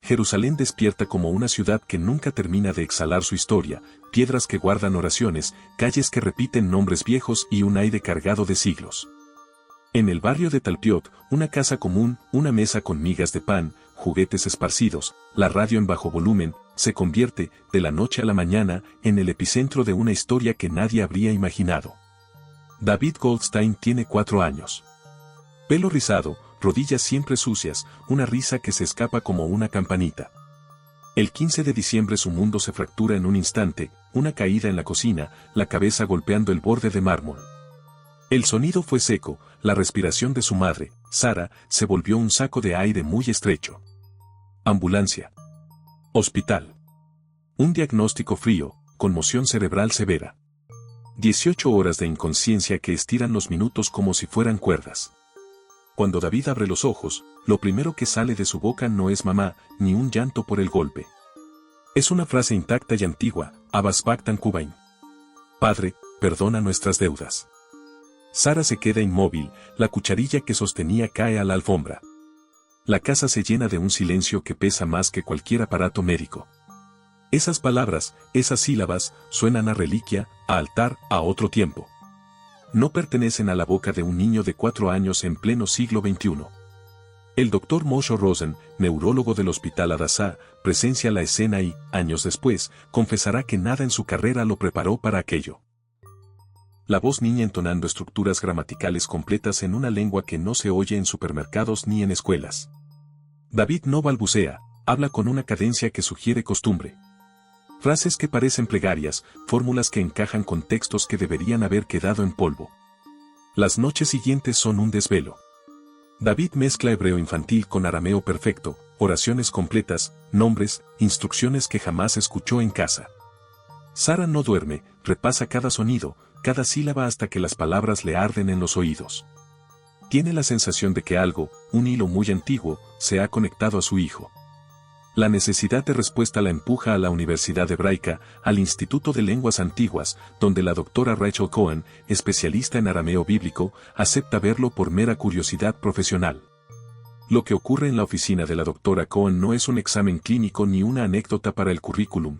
Jerusalén despierta como una ciudad que nunca termina de exhalar su historia, piedras que guardan oraciones, calles que repiten nombres viejos y un aire cargado de siglos. En el barrio de Talpiot, una casa común, una mesa con migas de pan, juguetes esparcidos, la radio en bajo volumen, se convierte, de la noche a la mañana, en el epicentro de una historia que nadie habría imaginado. David Goldstein tiene 4 años. Pelo rizado, rodillas siempre sucias, una risa que se escapa como una campanita. El 15 de diciembre su mundo se fractura en un instante, una caída en la cocina, la cabeza golpeando el borde de mármol. El sonido fue seco, la respiración de su madre, Sara, se volvió un saco de aire muy estrecho. Ambulancia. Hospital. Un diagnóstico frío, conmoción cerebral severa. 18 horas de inconsciencia que estiran los minutos como si fueran cuerdas. Cuando David abre los ojos, lo primero que sale de su boca no es mamá, ni un llanto por el golpe. Es una frase intacta y antigua, Abbas Baktan Kubain. Padre, perdona nuestras deudas. Sara se queda inmóvil, la cucharilla que sostenía cae a la alfombra. La casa se llena de un silencio que pesa más que cualquier aparato médico. Esas palabras, esas sílabas, suenan a reliquia, a altar, a otro tiempo. No pertenecen a la boca de un niño de 4 años en pleno siglo XXI. El doctor Moshe Rosen, neurólogo del Hospital Hadassah, presencia la escena y, años después, confesará que nada en su carrera lo preparó para aquello. La voz niña entonando estructuras gramaticales completas en una lengua que no se oye en supermercados ni en escuelas. David no balbucea, habla con una cadencia que sugiere costumbre. Frases que parecen plegarias, fórmulas que encajan con textos que deberían haber quedado en polvo. Las noches siguientes son un desvelo. David mezcla hebreo infantil con arameo perfecto, oraciones completas, nombres, instrucciones que jamás escuchó en casa. Sara no duerme, repasa cada sonido, cada sílaba hasta que las palabras le arden en los oídos. Tiene la sensación de que algo, un hilo muy antiguo, se ha conectado a su hijo. La necesidad de respuesta la empuja a la Universidad Hebraica, al Instituto de Lenguas Antiguas, donde la doctora Rachel Cohen, especialista en arameo bíblico, acepta verlo por mera curiosidad profesional. Lo que ocurre en la oficina de la doctora Cohen no es un examen clínico ni una anécdota para el currículum.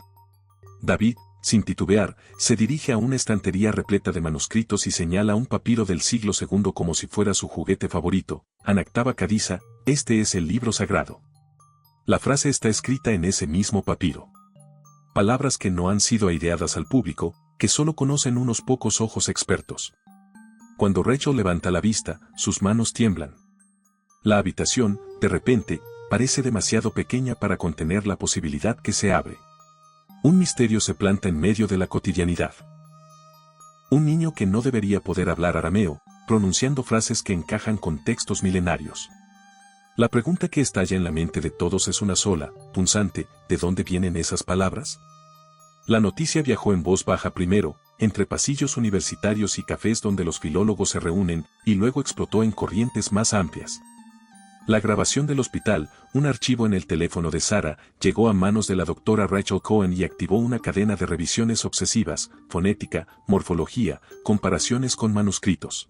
David, sin titubear, se dirige a una estantería repleta de manuscritos y señala un papiro del siglo II como si fuera su juguete favorito. Anaktaba Kadisa, este es el libro sagrado. La frase está escrita en ese mismo papiro. Palabras que no han sido aireadas al público, que solo conocen unos pocos ojos expertos. Cuando Rachel levanta la vista, sus manos tiemblan. La habitación, de repente, parece demasiado pequeña para contener la posibilidad que se abre. Un misterio se planta en medio de la cotidianidad. Un niño que no debería poder hablar arameo, pronunciando frases que encajan con textos milenarios. La pregunta que estalla en la mente de todos es una sola, punzante: ¿de dónde vienen esas palabras? La noticia viajó en voz baja primero, entre pasillos universitarios y cafés donde los filólogos se reúnen, y luego explotó en corrientes más amplias. La grabación del hospital, un archivo en el teléfono de Sara, llegó a manos de la doctora Rachel Cohen y activó una cadena de revisiones obsesivas, fonética, morfología, comparaciones con manuscritos.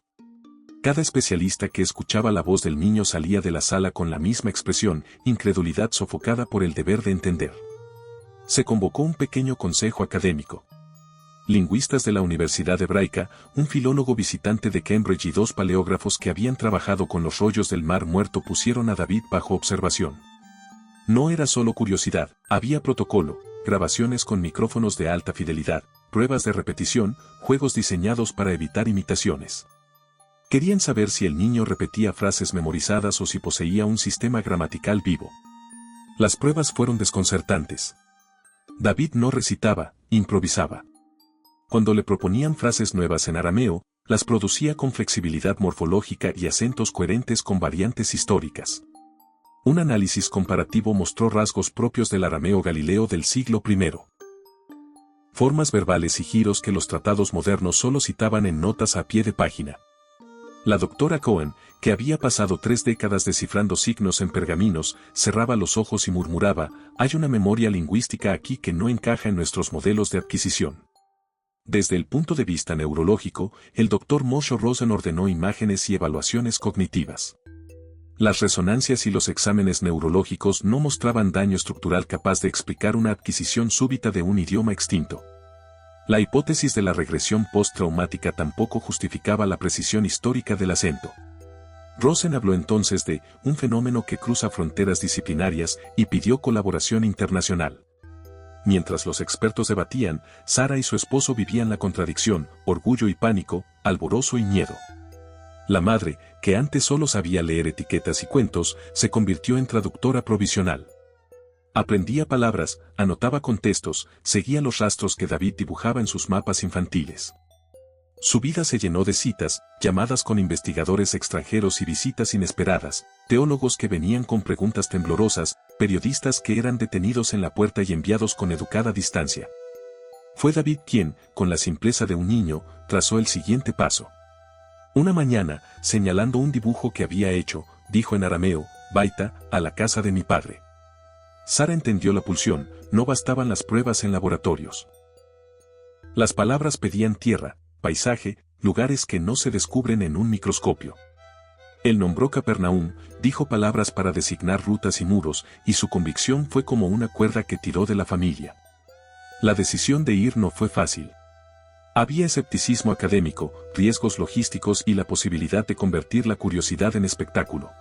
Cada especialista que escuchaba la voz del niño salía de la sala con la misma expresión, incredulidad sofocada por el deber de entender. Se convocó un pequeño consejo académico. Lingüistas de la Universidad Hebraica, un filólogo visitante de Cambridge y 2 paleógrafos que habían trabajado con los rollos del Mar Muerto pusieron a David bajo observación. No era solo curiosidad, había protocolo, grabaciones con micrófonos de alta fidelidad, pruebas de repetición, juegos diseñados para evitar imitaciones. Querían saber si el niño repetía frases memorizadas o si poseía un sistema gramatical vivo. Las pruebas fueron desconcertantes. David no recitaba, improvisaba. Cuando le proponían frases nuevas en arameo, las producía con flexibilidad morfológica y acentos coherentes con variantes históricas. Un análisis comparativo mostró rasgos propios del arameo galileo del siglo I. Formas verbales y giros que los tratados modernos solo citaban en notas a pie de página. La doctora Cohen, que había pasado 3 décadas descifrando signos en pergaminos, cerraba los ojos y murmuraba: hay una memoria lingüística aquí que no encaja en nuestros modelos de adquisición. Desde el punto de vista neurológico, el doctor Moshe Rosen ordenó imágenes y evaluaciones cognitivas. Las resonancias y los exámenes neurológicos no mostraban daño estructural capaz de explicar una adquisición súbita de un idioma extinto. La hipótesis de la regresión postraumática tampoco justificaba la precisión histórica del acento. Rosen habló entonces de un fenómeno que cruza fronteras disciplinarias y pidió colaboración internacional. Mientras los expertos debatían, Sara y su esposo vivían la contradicción, orgullo y pánico, alborozo y miedo. La madre, que antes solo sabía leer etiquetas y cuentos, se convirtió en traductora provisional. Aprendía palabras, anotaba contextos, seguía los rastros que David dibujaba en sus mapas infantiles. Su vida se llenó de citas, llamadas con investigadores extranjeros y visitas inesperadas, teólogos que venían con preguntas temblorosas, periodistas que eran detenidos en la puerta y enviados con educada distancia. Fue David quien, con la simpleza de un niño, trazó el siguiente paso. Una mañana, señalando un dibujo que había hecho, dijo en arameo, Baita, a la casa de mi padre. Sara entendió la pulsión, no bastaban las pruebas en laboratorios. Las palabras pedían tierra, paisaje, lugares que no se descubren en un microscopio. Él nombró Capernaum, dijo palabras para designar rutas y muros, y su convicción fue como una cuerda que tiró de la familia. La decisión de ir no fue fácil. Había escepticismo académico, riesgos logísticos y la posibilidad de convertir la curiosidad en espectáculo.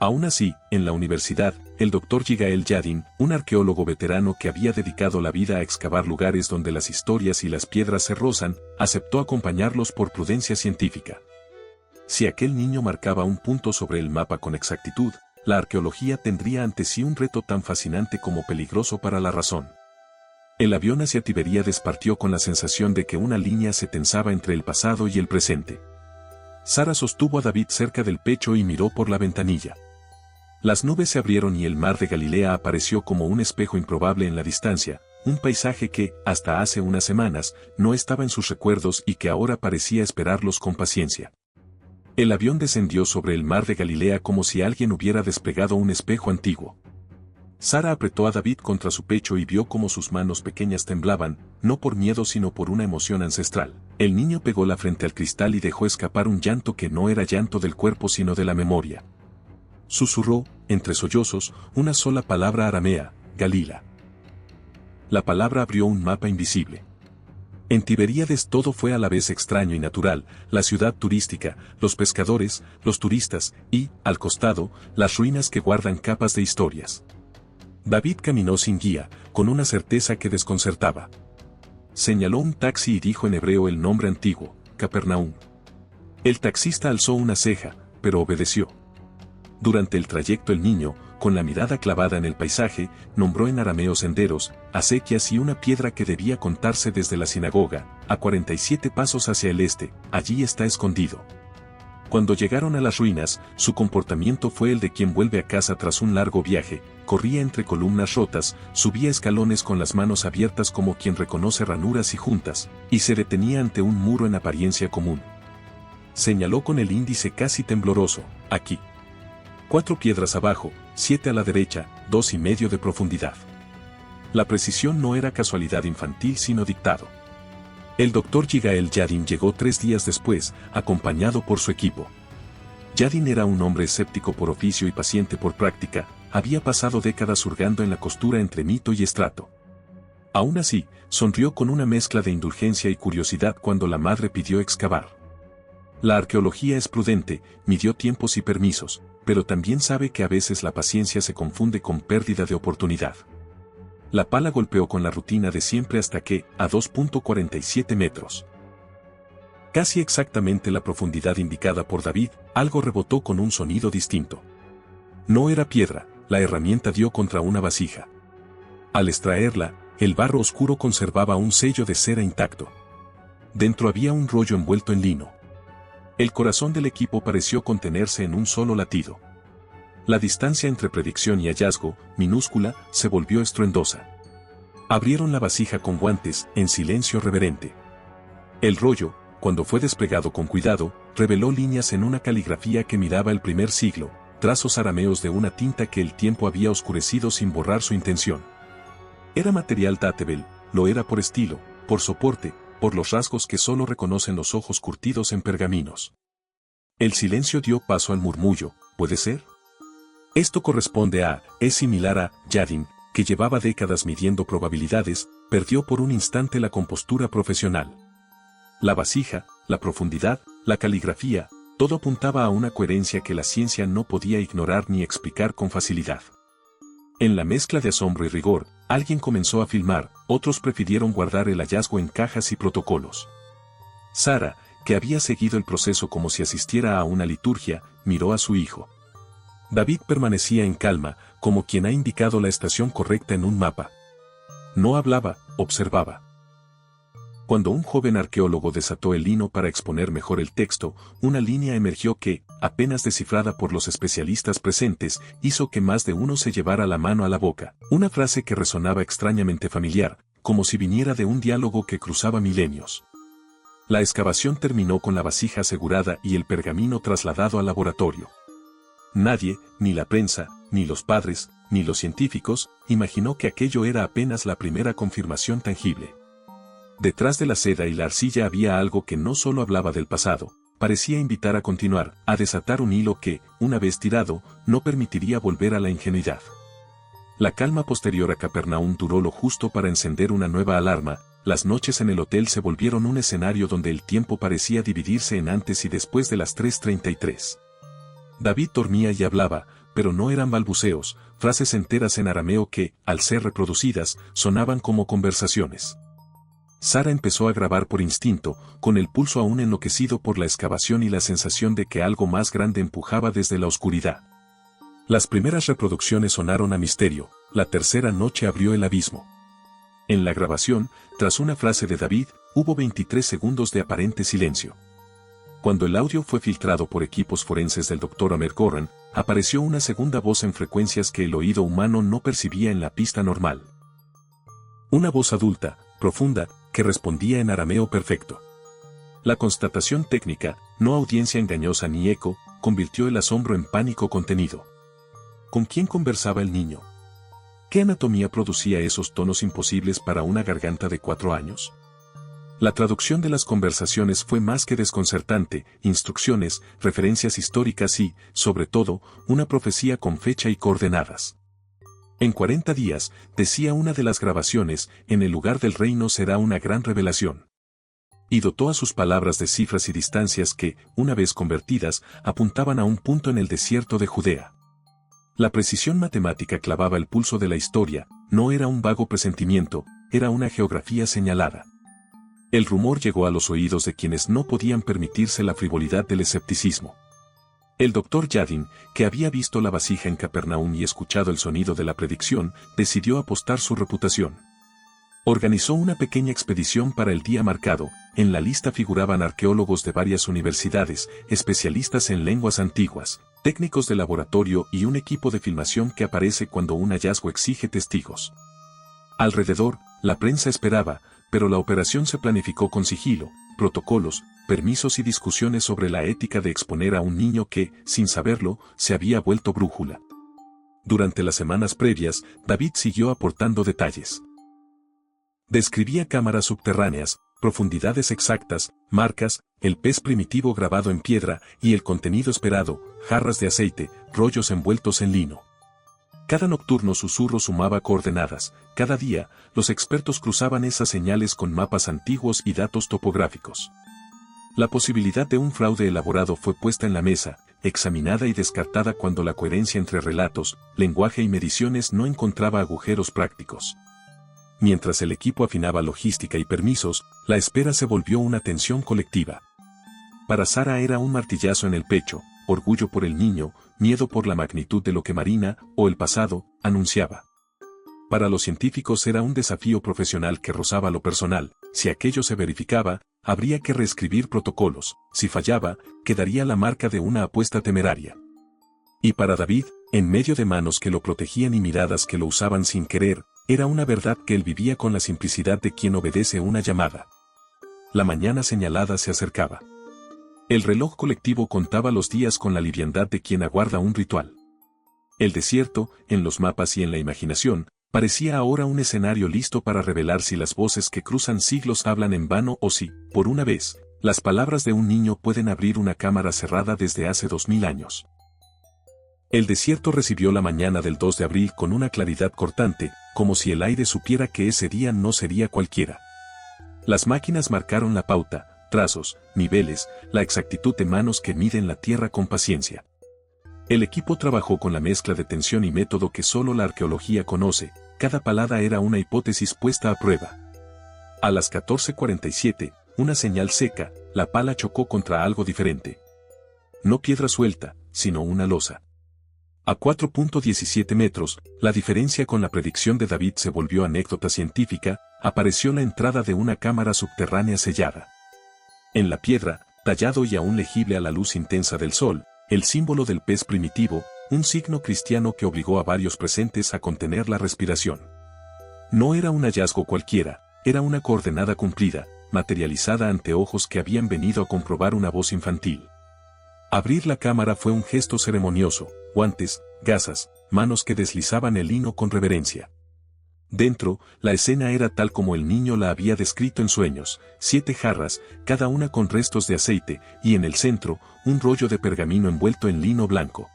Aún así, en la universidad, el Dr. Yigael Yadin, un arqueólogo veterano que había dedicado la vida a excavar lugares donde las historias y las piedras se rozan, aceptó acompañarlos por prudencia científica. Si aquel niño marcaba un punto sobre el mapa con exactitud, la arqueología tendría ante sí un reto tan fascinante como peligroso para la razón. El avión hacia Tiberíades partió con la sensación de que una línea se tensaba entre el pasado y el presente. Sara sostuvo a David cerca del pecho y miró por la ventanilla. Las nubes se abrieron y el mar de Galilea apareció como un espejo improbable en la distancia, un paisaje que, hasta hace unas semanas, no estaba en sus recuerdos y que ahora parecía esperarlos con paciencia. El avión descendió sobre el mar de Galilea como si alguien hubiera desplegado un espejo antiguo. Sara apretó a David contra su pecho y vio cómo sus manos pequeñas temblaban, no por miedo sino por una emoción ancestral. El niño pegó la frente al cristal y dejó escapar un llanto que no era llanto del cuerpo sino de la memoria. Susurró, entre sollozos, una sola palabra aramea, Galila. La palabra abrió un mapa invisible. En Tiberíades todo fue a la vez extraño y natural, la ciudad turística, los pescadores, los turistas, y, al costado, las ruinas que guardan capas de historias. David caminó sin guía, con una certeza que desconcertaba. Señaló un taxi y dijo en hebreo el nombre antiguo, Capernaum. El taxista alzó una ceja, pero obedeció. Durante el trayecto el niño, con la mirada clavada en el paisaje, nombró en arameo senderos, acequias y una piedra que debía contarse desde la sinagoga, a 47 pasos hacia el este, allí está escondido. Cuando llegaron a las ruinas, su comportamiento fue el de quien vuelve a casa tras un largo viaje, corría entre columnas rotas, subía escalones con las manos abiertas como quien reconoce ranuras y juntas, y se detenía ante un muro en apariencia común. Señaló con el índice casi tembloroso, aquí. 4 piedras abajo, 7 a la derecha, 2,5 de profundidad. La precisión no era casualidad infantil sino dictado. El Dr. Yigael Yadin llegó 3 días después, acompañado por su equipo. Yadin era un hombre escéptico por oficio y paciente por práctica, había pasado décadas hurgando en la costura entre mito y estrato. Aún así, sonrió con una mezcla de indulgencia y curiosidad cuando la madre pidió excavar. La arqueología es prudente, midió tiempos y permisos, pero también sabe que a veces la paciencia se confunde con pérdida de oportunidad. La pala golpeó con la rutina de siempre hasta que, a 2,47 metros, casi exactamente la profundidad indicada por David, algo rebotó con un sonido distinto. No era piedra, la herramienta dio contra una vasija. Al extraerla, el barro oscuro conservaba un sello de cera intacto. Dentro había un rollo envuelto en lino. El corazón del equipo pareció contenerse en un solo latido. La distancia entre predicción y hallazgo, minúscula, se volvió estruendosa. Abrieron la vasija con guantes, en silencio reverente. El rollo, cuando fue desplegado con cuidado, reveló líneas en una caligrafía que miraba el primer siglo, trazos arameos de una tinta que el tiempo había oscurecido sin borrar su intención. Era material Tatebel, lo era por estilo, por soporte, por los rasgos que solo reconocen los ojos curtidos en pergaminos. El silencio dio paso al murmullo, ¿puede ser? Esto corresponde a, es similar a, Yadin, que llevaba décadas midiendo probabilidades, perdió por un instante la compostura profesional. La vasija, la profundidad, la caligrafía, todo apuntaba a una coherencia que la ciencia no podía ignorar ni explicar con facilidad. En la mezcla de asombro y rigor, alguien comenzó a filmar, otros prefirieron guardar el hallazgo en cajas y protocolos. Sara, que había seguido el proceso como si asistiera a una liturgia, miró a su hijo. David permanecía en calma, como quien ha indicado la estación correcta en un mapa. No hablaba, observaba. Cuando un joven arqueólogo desató el lino para exponer mejor el texto, una línea emergió que, apenas descifrada por los especialistas presentes, hizo que más de uno se llevara la mano a la boca. Una frase que resonaba extrañamente familiar, como si viniera de un diálogo que cruzaba milenios. La excavación terminó con la vasija asegurada y el pergamino trasladado al laboratorio. Nadie, ni la prensa, ni los padres, ni los científicos, imaginó que aquello era apenas la primera confirmación tangible. Detrás de la seda y la arcilla había algo que no solo hablaba del pasado, parecía invitar a continuar, a desatar un hilo que, una vez tirado, no permitiría volver a la ingenuidad. La calma posterior a Capernaum duró lo justo para encender una nueva alarma. Las noches en el hotel se volvieron un escenario donde el tiempo parecía dividirse en antes y después de las 3:33. David dormía y hablaba, pero no eran balbuceos, frases enteras en arameo que, al ser reproducidas, sonaban como conversaciones. Sara empezó a grabar por instinto, con el pulso aún enloquecido por la excavación y la sensación de que algo más grande empujaba desde la oscuridad. Las primeras reproducciones sonaron a misterio, la tercera noche abrió el abismo. En la grabación, tras una frase de David, hubo 23 segundos de aparente silencio. Cuando el audio fue filtrado por equipos forenses del Dr. Amer Goran, apareció una segunda voz en frecuencias que el oído humano no percibía en la pista normal. Una voz adulta, profunda, que respondía en arameo perfecto. La constatación técnica, no audiencia engañosa ni eco, convirtió el asombro en pánico contenido. ¿Con quién conversaba el niño? ¿Qué anatomía producía esos tonos imposibles para una garganta de 4 años? La traducción de las conversaciones fue más que desconcertante, instrucciones, referencias históricas y, sobre todo, una profecía con fecha y coordenadas. En 40 días, decía una de las grabaciones, en el lugar del reino será una gran revelación. Y dotó a sus palabras de cifras y distancias que, una vez convertidas, apuntaban a un punto en el desierto de Judea. La precisión matemática clavaba el pulso de la historia, no era un vago presentimiento, era una geografía señalada. El rumor llegó a los oídos de quienes no podían permitirse la frivolidad del escepticismo. El doctor Yadin, que había visto la vasija en Capernaum y escuchado el sonido de la predicción, decidió apostar su reputación. Organizó una pequeña expedición para el día marcado. En la lista figuraban arqueólogos de varias universidades, especialistas en lenguas antiguas, técnicos de laboratorio y un equipo de filmación que aparece cuando un hallazgo exige testigos. Alrededor, la prensa esperaba, pero la operación se planificó con sigilo, protocolos, permisos y discusiones sobre la ética de exponer a un niño que, sin saberlo, se había vuelto brújula. Durante las semanas previas, David siguió aportando detalles. Describía cámaras subterráneas, profundidades exactas, marcas, el pez primitivo grabado en piedra y el contenido esperado, jarras de aceite, rollos envueltos en lino. Cada nocturno susurro sumaba coordenadas, cada día, los expertos cruzaban esas señales con mapas antiguos y datos topográficos. La posibilidad de un fraude elaborado fue puesta en la mesa, examinada y descartada cuando la coherencia entre relatos, lenguaje y mediciones no encontraba agujeros prácticos. Mientras el equipo afinaba logística y permisos, la espera se volvió una tensión colectiva. Para Sara era un martillazo en el pecho, orgullo por el niño, miedo por la magnitud de lo que Marina, o el pasado, anunciaba. Para los científicos era un desafío profesional que rozaba lo personal. Si aquello se verificaba, habría que reescribir protocolos. Si fallaba, quedaría la marca de una apuesta temeraria. Y para David, en medio de manos que lo protegían y miradas que lo usaban sin querer, era una verdad que él vivía con la simplicidad de quien obedece una llamada. La mañana señalada se acercaba. El reloj colectivo contaba los días con la liviandad de quien aguarda un ritual. El desierto, en los mapas y en la imaginación, parecía ahora un escenario listo para revelar si las voces que cruzan siglos hablan en vano o si, por una vez, las palabras de un niño pueden abrir una cámara cerrada desde hace 2000 años. El desierto recibió la mañana del 2 de abril con una claridad cortante, como si el aire supiera que ese día no sería cualquiera. Las máquinas marcaron la pauta, trazos, niveles, la exactitud de manos que miden la tierra con paciencia. El equipo trabajó con la mezcla de tensión y método que solo la arqueología conoce, cada palada era una hipótesis puesta a prueba. A las 14:47, una señal seca, la pala chocó contra algo diferente. No piedra suelta, sino una losa. A 4.17 metros, la diferencia con la predicción de David se volvió anécdota científica, apareció la entrada de una cámara subterránea sellada. En la piedra, tallado y aún legible a la luz intensa del sol, el símbolo del pez primitivo, un signo cristiano que obligó a varios presentes a contener la respiración. No era un hallazgo cualquiera, era una coordenada cumplida, materializada ante ojos que habían venido a comprobar una voz infantil. Abrir la cámara fue un gesto ceremonioso, guantes, gasas, manos que deslizaban el lino con reverencia. Dentro, la escena era tal como el niño la había descrito en sueños, 7 jarras, cada una con restos de aceite, y en el centro, un rollo de pergamino envuelto en lino blanco.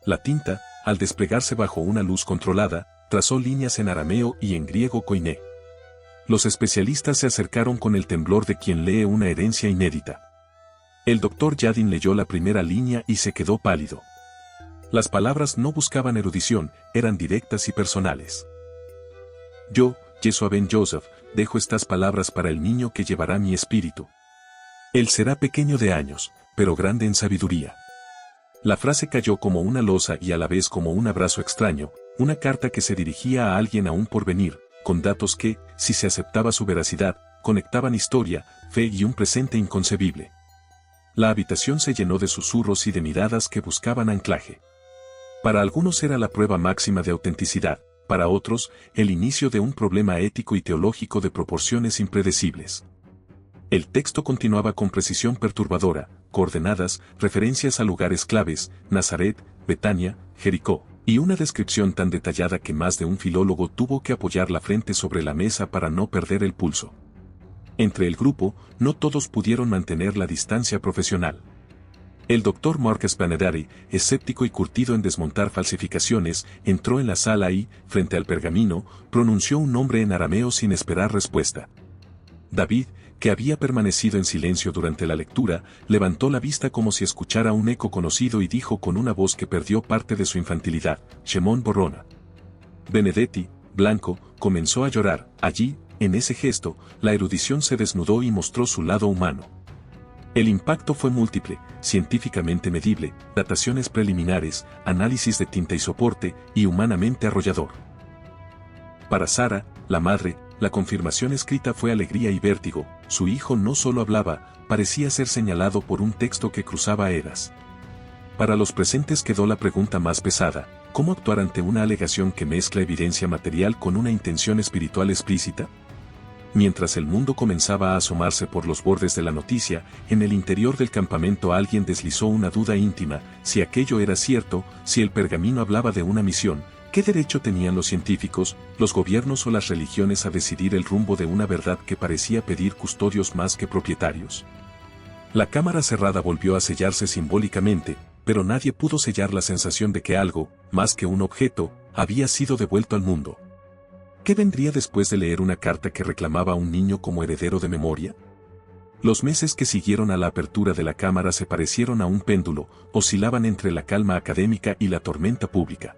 La tinta, al desplegarse bajo una luz controlada, trazó líneas en arameo y en griego koiné. Los especialistas se acercaron con el temblor de quien lee una herencia inédita. El doctor Yadin leyó la primera línea y se quedó pálido. Las palabras no buscaban erudición, eran directas y personales. Yo, Yeshua ben Joseph, dejo estas palabras para el niño que llevará mi espíritu. Él será pequeño de años, pero grande en sabiduría. La frase cayó como una losa y a la vez como un abrazo extraño, una carta que se dirigía a alguien aún por venir, con datos que, si se aceptaba su veracidad, conectaban historia, fe y un presente inconcebible. La habitación se llenó de susurros y de miradas que buscaban anclaje. Para algunos era la prueba máxima de autenticidad, para otros, el inicio de un problema ético y teológico de proporciones impredecibles. El texto continuaba con precisión perturbadora, coordenadas, referencias a lugares claves, Nazaret, Betania, Jericó, y una descripción tan detallada que más de un filólogo tuvo que apoyar la frente sobre la mesa para no perder el pulso. Entre el grupo, no todos pudieron mantener la distancia profesional. El doctor Marcus Panadari, escéptico y curtido en desmontar falsificaciones, entró en la sala y, frente al pergamino, pronunció un nombre en arameo sin esperar respuesta. David, que había permanecido en silencio durante la lectura, levantó la vista como si escuchara un eco conocido y dijo con una voz que perdió parte de su infantilidad, Shemón Borrona. Benedetti, blanco, comenzó a llorar. Allí, en ese gesto, la erudición se desnudó y mostró su lado humano. El impacto fue múltiple, científicamente medible, dataciones preliminares, análisis de tinta y soporte, y humanamente arrollador. Para Sara, la madre, la confirmación escrita fue alegría y vértigo, su hijo no solo hablaba, parecía ser señalado por un texto que cruzaba eras. Para los presentes quedó la pregunta más pesada, ¿cómo actuar ante una alegación que mezcla evidencia material con una intención espiritual explícita? Mientras el mundo comenzaba a asomarse por los bordes de la noticia, en el interior del campamento alguien deslizó una duda íntima, si aquello era cierto, si el pergamino hablaba de una misión, ¿qué derecho tenían los científicos, los gobiernos o las religiones a decidir el rumbo de una verdad que parecía pedir custodios más que propietarios? La cámara cerrada volvió a sellarse simbólicamente, pero nadie pudo sellar la sensación de que algo, más que un objeto, había sido devuelto al mundo. ¿Qué vendría después de leer una carta que reclamaba a un niño como heredero de memoria? Los meses que siguieron a la apertura de la cámara se parecieron a un péndulo, oscilaban entre la calma académica y la tormenta pública.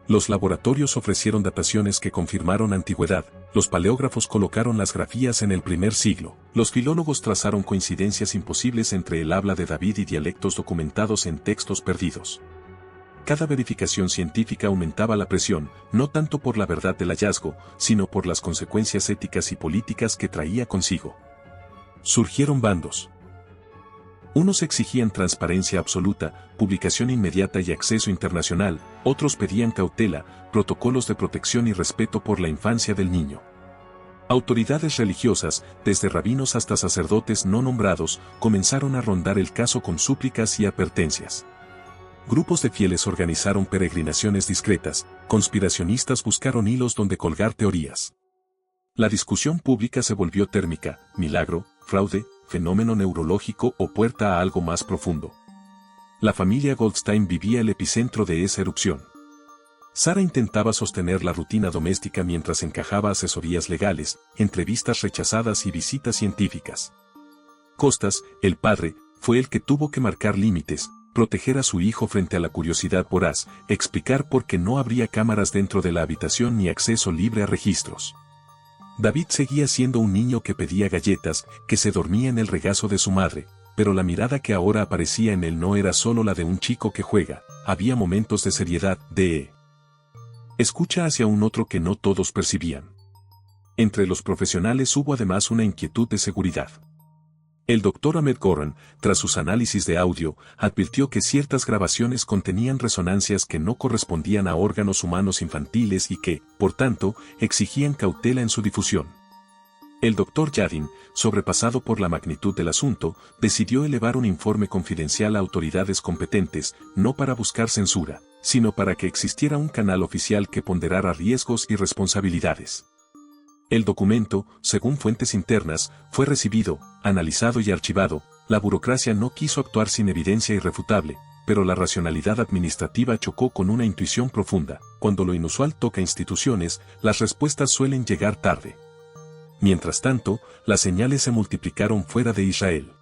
Los laboratorios ofrecieron dataciones que confirmaron antigüedad, los paleógrafos colocaron las grafías en el primer siglo, los filólogos trazaron coincidencias imposibles entre el habla de David y dialectos documentados en textos perdidos. Cada verificación científica aumentaba la presión, no tanto por la verdad del hallazgo, sino por las consecuencias éticas y políticas que traía consigo. Surgieron bandos. Unos exigían transparencia absoluta, publicación inmediata y acceso internacional, otros pedían cautela, protocolos de protección y respeto por la infancia del niño. Autoridades religiosas, desde rabinos hasta sacerdotes no nombrados, comenzaron a rondar el caso con súplicas y advertencias. Grupos de fieles organizaron peregrinaciones discretas, conspiracionistas buscaron hilos donde colgar teorías. La discusión pública se volvió térmica, milagro, fraude, fenómeno neurológico o puerta a algo más profundo. La familia Goldstein vivía el epicentro de esa erupción. Sara intentaba sostener la rutina doméstica mientras encajaba asesorías legales, entrevistas rechazadas y visitas científicas. Costas, el padre, fue el que tuvo que marcar límites, proteger a su hijo frente a la curiosidad voraz, explicar por qué no habría cámaras dentro de la habitación ni acceso libre a registros. David seguía siendo un niño que pedía galletas, que se dormía en el regazo de su madre, pero la mirada que ahora aparecía en él no era solo la de un chico que juega, había momentos de seriedad, de escucha hacia un otro que no todos percibían. Entre los profesionales hubo además una inquietud de seguridad. El doctor Ahmed Goran, tras sus análisis de audio, advirtió que ciertas grabaciones contenían resonancias que no correspondían a órganos humanos infantiles y que, por tanto, exigían cautela en su difusión. El doctor Yadin, sobrepasado por la magnitud del asunto, decidió elevar un informe confidencial a autoridades competentes, no para buscar censura, sino para que existiera un canal oficial que ponderara riesgos y responsabilidades. El documento, según fuentes internas, fue recibido, analizado y archivado. La burocracia no quiso actuar sin evidencia irrefutable, pero la racionalidad administrativa chocó con una intuición profunda. Cuando lo inusual toca instituciones, las respuestas suelen llegar tarde. Mientras tanto, las señales se multiplicaron fuera de Israel.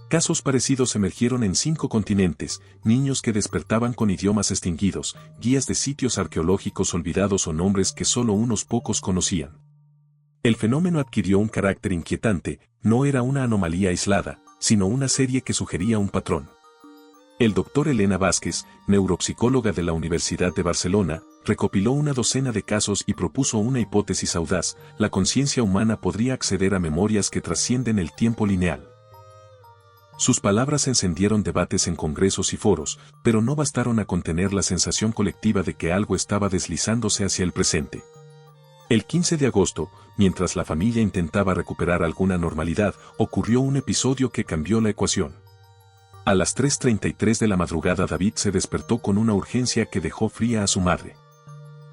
Casos parecidos emergieron en 5 continentes, niños que despertaban con idiomas extinguidos, guías de sitios arqueológicos olvidados o nombres que solo unos pocos conocían. El fenómeno adquirió un carácter inquietante, no era una anomalía aislada, sino una serie que sugería un patrón. El doctor Elena Vázquez, neuropsicóloga de la Universidad de Barcelona, recopiló una docena de casos y propuso una hipótesis audaz: la conciencia humana podría acceder a memorias que trascienden el tiempo lineal. Sus palabras encendieron debates en congresos y foros, pero no bastaron a contener la sensación colectiva de que algo estaba deslizándose hacia el presente. El 15 de agosto, mientras la familia intentaba recuperar alguna normalidad, ocurrió un episodio que cambió la ecuación. A las 3:33 de la madrugada David se despertó con una urgencia que dejó fría a su madre.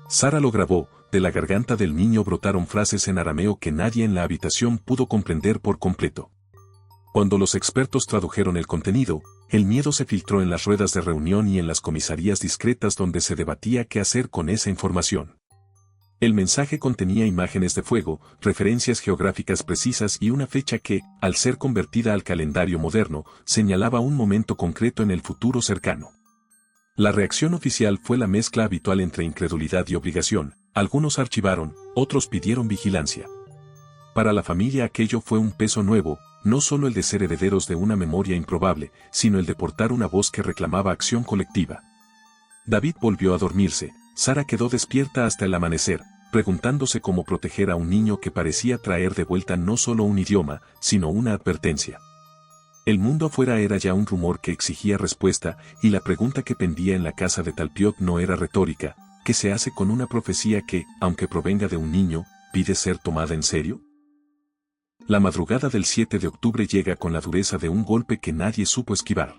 Sara lo grabó, de la garganta del niño brotaron frases en arameo que nadie en la habitación pudo comprender por completo. Cuando los expertos tradujeron el contenido, el miedo se filtró en las ruedas de reunión y en las comisarías discretas donde se debatía qué hacer con esa información. El mensaje contenía imágenes de fuego, referencias geográficas precisas y una fecha que, al ser convertida al calendario moderno, señalaba un momento concreto en el futuro cercano. La reacción oficial fue la mezcla habitual entre incredulidad y obligación. Algunos archivaron, otros pidieron vigilancia. Para la familia aquello fue un peso nuevo, no solo el de ser herederos de una memoria improbable, sino el de portar una voz que reclamaba acción colectiva. David volvió a dormirse. Sara quedó despierta hasta el amanecer, preguntándose cómo proteger a un niño que parecía traer de vuelta no solo un idioma, sino una advertencia. El mundo afuera era ya un rumor que exigía respuesta, y la pregunta que pendía en la casa de Talpiot no era retórica: ¿qué se hace con una profecía que, aunque provenga de un niño, pide ser tomada en serio? La madrugada del 7 de octubre llega con la dureza de un golpe que nadie supo esquivar.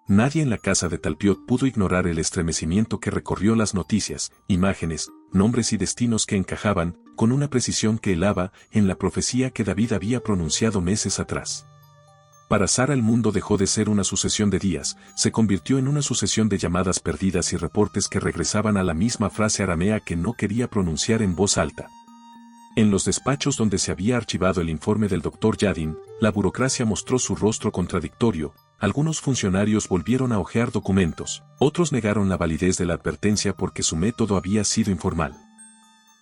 Nadie en la casa de Talpiot pudo ignorar el estremecimiento que recorrió las noticias, imágenes, nombres y destinos que encajaban, con una precisión que helaba, en la profecía que David había pronunciado meses atrás. Para Sara el mundo dejó de ser una sucesión de días, se convirtió en una sucesión de llamadas perdidas y reportes que regresaban a la misma frase aramea que no quería pronunciar en voz alta. En los despachos donde se había archivado el informe del doctor Yadin, la burocracia mostró su rostro contradictorio. Algunos funcionarios volvieron a hojear documentos, otros negaron la validez de la advertencia porque su método había sido informal.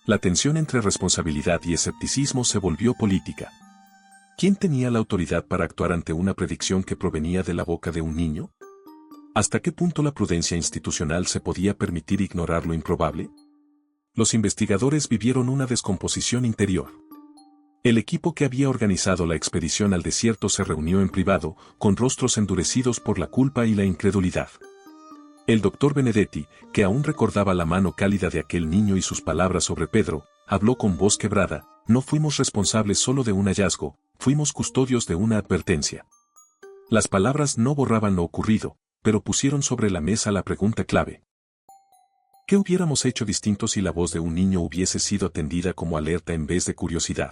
La tensión entre responsabilidad y escepticismo se volvió política. ¿Quién tenía la autoridad para actuar ante una predicción que provenía de la boca de un niño? ¿Hasta qué punto la prudencia institucional se podía permitir ignorar lo improbable? Los investigadores vivieron una descomposición interior. El equipo que había organizado la expedición al desierto se reunió en privado, con rostros endurecidos por la culpa y la incredulidad. El doctor Benedetti, que aún recordaba la mano cálida de aquel niño y sus palabras sobre Pedro, habló con voz quebrada: no fuimos responsables solo de un hallazgo, fuimos custodios de una advertencia. Las palabras no borraban lo ocurrido, pero pusieron sobre la mesa la pregunta clave. ¿Qué hubiéramos hecho distinto si la voz de un niño hubiese sido atendida como alerta en vez de curiosidad?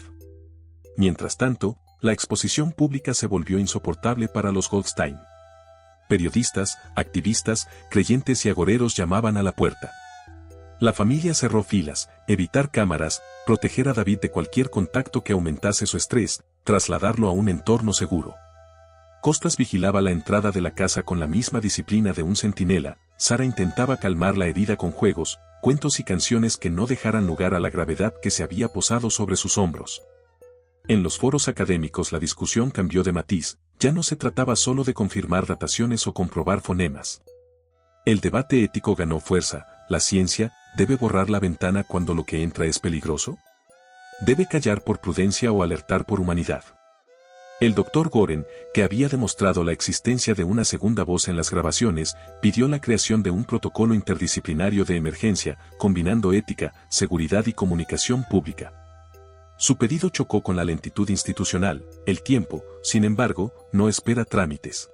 Mientras tanto, la exposición pública se volvió insoportable para los Goldstein. Periodistas, activistas, creyentes y agoreros llamaban a la puerta. La familia cerró filas, evitar cámaras, proteger a David de cualquier contacto que aumentase su estrés, trasladarlo a un entorno seguro. Costas vigilaba la entrada de la casa con la misma disciplina de un centinela. Sara intentaba calmar la herida con juegos, cuentos y canciones que no dejaran lugar a la gravedad que se había posado sobre sus hombros. En los foros académicos la discusión cambió de matiz, ya no se trataba solo de confirmar dataciones o comprobar fonemas. El debate ético ganó fuerza. ¿La ciencia debe borrar la ventana cuando lo que entra es peligroso? ¿Debe callar por prudencia o alertar por humanidad? El Dr. Goren, que había demostrado la existencia de una segunda voz en las grabaciones, pidió la creación de un protocolo interdisciplinario de emergencia, combinando ética, seguridad y comunicación pública. Su pedido chocó con la lentitud institucional. El tiempo, sin embargo, no espera trámites.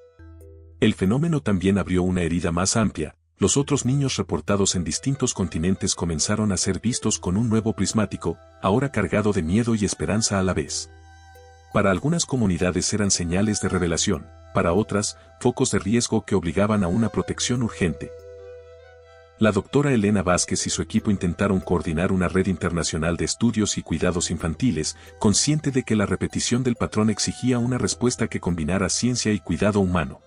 El fenómeno también abrió una herida más amplia. Los otros niños reportados en distintos continentes comenzaron a ser vistos con un nuevo prismático, ahora cargado de miedo y esperanza a la vez. Para algunas comunidades eran señales de revelación, para otras, focos de riesgo que obligaban a una protección urgente. La doctora Elena Vázquez y su equipo intentaron coordinar una red internacional de estudios y cuidados infantiles, consciente de que la repetición del patrón exigía una respuesta que combinara ciencia y cuidado humano.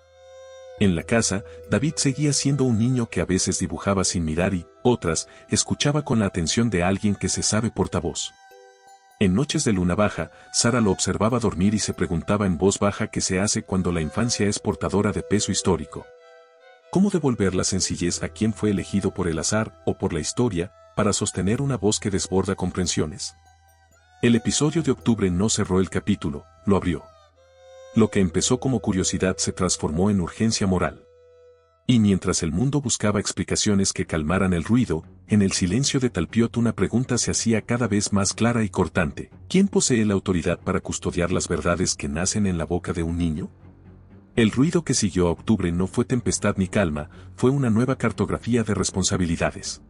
En la casa, David seguía siendo un niño que a veces dibujaba sin mirar y, otras, escuchaba con la atención de alguien que se sabe portavoz. En noches de luna baja, Sara lo observaba dormir y se preguntaba en voz baja qué se hace cuando la infancia es portadora de peso histórico. ¿Cómo devolver la sencillez a quien fue elegido por el azar o por la historia para sostener una voz que desborda comprensiones? El episodio de octubre no cerró el capítulo, lo abrió. Lo que empezó como curiosidad se transformó en urgencia moral. Y mientras el mundo buscaba explicaciones que calmaran el ruido, en el silencio de Talpiot una pregunta se hacía cada vez más clara y cortante. ¿Quién posee la autoridad para custodiar las verdades que nacen en la boca de un niño? El ruido que siguió a octubre no fue tempestad ni calma, fue una nueva cartografía de responsabilidades.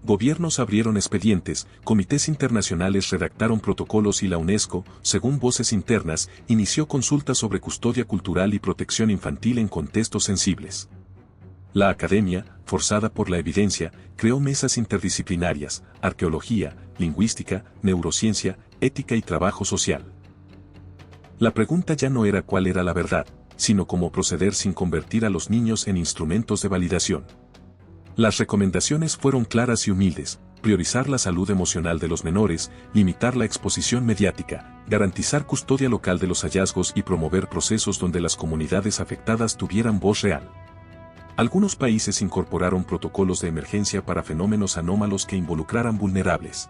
Gobiernos abrieron expedientes, comités internacionales redactaron protocolos y la UNESCO, según voces internas, inició consultas sobre custodia cultural y protección infantil en contextos sensibles. La academia, forzada por la evidencia, creó mesas interdisciplinarias, arqueología, lingüística, neurociencia, ética y trabajo social. La pregunta ya no era cuál era la verdad, sino cómo proceder sin convertir a los niños en instrumentos de validación. Las recomendaciones fueron claras y humildes: priorizar la salud emocional de los menores, limitar la exposición mediática, garantizar custodia local de los hallazgos y promover procesos donde las comunidades afectadas tuvieran voz real. Algunos países incorporaron protocolos de emergencia para fenómenos anómalos que involucraran vulnerables.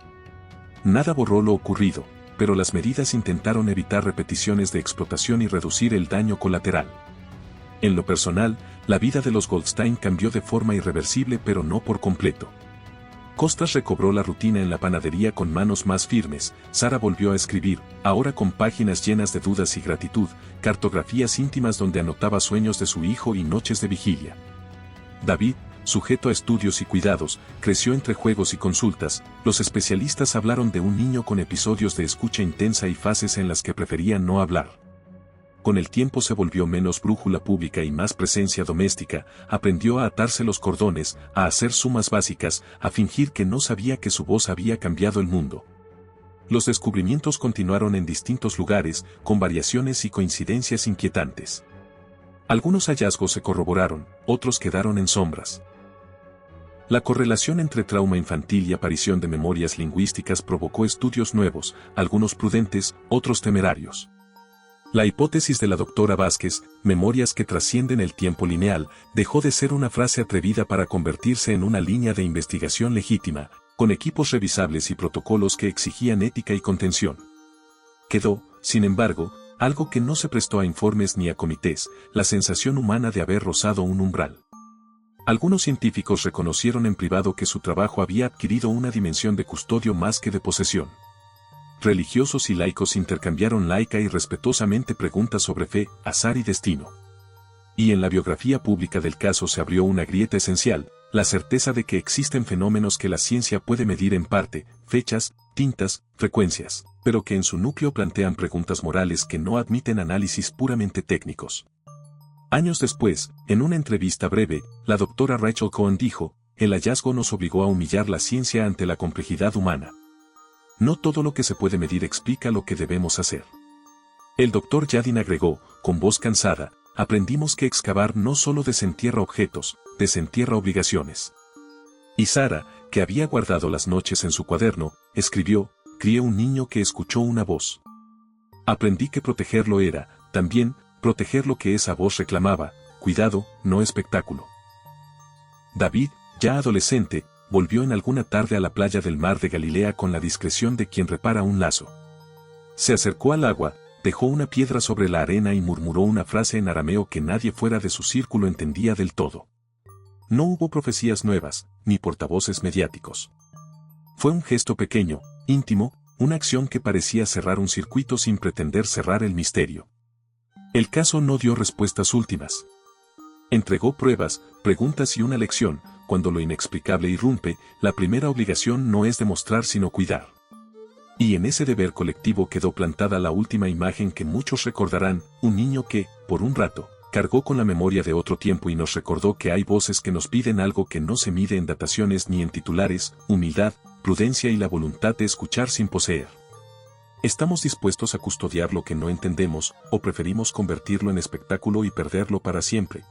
Nada borró lo ocurrido, pero las medidas intentaron evitar repeticiones de explotación y reducir el daño colateral. En lo personal, la vida de los Goldstein cambió de forma irreversible pero no por completo. Costas recobró la rutina en la panadería con manos más firmes. Sara volvió a escribir, ahora con páginas llenas de dudas y gratitud, cartografías íntimas donde anotaba sueños de su hijo y noches de vigilia. David, sujeto a estudios y cuidados, creció entre juegos y consultas. Los especialistas hablaron de un niño con episodios de escucha intensa y fases en las que prefería no hablar. Con el tiempo se volvió menos brújula pública y más presencia doméstica, aprendió a atarse los cordones, a hacer sumas básicas, a fingir que no sabía que su voz había cambiado el mundo. Los descubrimientos continuaron en distintos lugares, con variaciones y coincidencias inquietantes. Algunos hallazgos se corroboraron, otros quedaron en sombras. La correlación entre trauma infantil y aparición de memorias lingüísticas provocó estudios nuevos, algunos prudentes, otros temerarios. La hipótesis de la doctora Vázquez, memorias que trascienden el tiempo lineal, dejó de ser una frase atrevida para convertirse en una línea de investigación legítima, con equipos revisables y protocolos que exigían ética y contención. Quedó, sin embargo, algo que no se prestó a informes ni a comités: la sensación humana de haber rozado un umbral. Algunos científicos reconocieron en privado que su trabajo había adquirido una dimensión de custodio más que de posesión. Religiosos y laicos intercambiaron laica y respetuosamente preguntas sobre fe, azar y destino. Y en la biografía pública del caso se abrió una grieta esencial: la certeza de que existen fenómenos que la ciencia puede medir en parte, fechas, tintas, frecuencias, pero que en su núcleo plantean preguntas morales que no admiten análisis puramente técnicos. Años después, en una entrevista breve, la doctora Rachel Cohen dijo, el hallazgo nos obligó a humillar la ciencia ante la complejidad humana. No todo lo que se puede medir explica lo que debemos hacer. El doctor Yadin agregó, con voz cansada, aprendimos que excavar no solo desentierra objetos, desentierra obligaciones. Y Sara, que había guardado las noches en su cuaderno, escribió, crié un niño que escuchó una voz. Aprendí que protegerlo era, también, proteger lo que esa voz reclamaba, cuidado, no espectáculo. David, ya adolescente, volvió en alguna tarde a la playa del mar de Galilea con la discreción de quien repara un lazo. Se acercó al agua, dejó una piedra sobre la arena y murmuró una frase en arameo que nadie fuera de su círculo entendía del todo. No hubo profecías nuevas, ni portavoces mediáticos. Fue un gesto pequeño, íntimo, una acción que parecía cerrar un circuito sin pretender cerrar el misterio. El caso no dio respuestas últimas. Entregó pruebas, preguntas y una lección. Cuando lo inexplicable irrumpe, la primera obligación no es demostrar sino cuidar. Y en ese deber colectivo quedó plantada la última imagen que muchos recordarán, un niño que, por un rato, cargó con la memoria de otro tiempo y nos recordó que hay voces que nos piden algo que no se mide en dataciones ni en titulares, humildad, prudencia y la voluntad de escuchar sin poseer. ¿Estamos dispuestos a custodiar lo que no entendemos, o preferimos convertirlo en espectáculo y perderlo para siempre?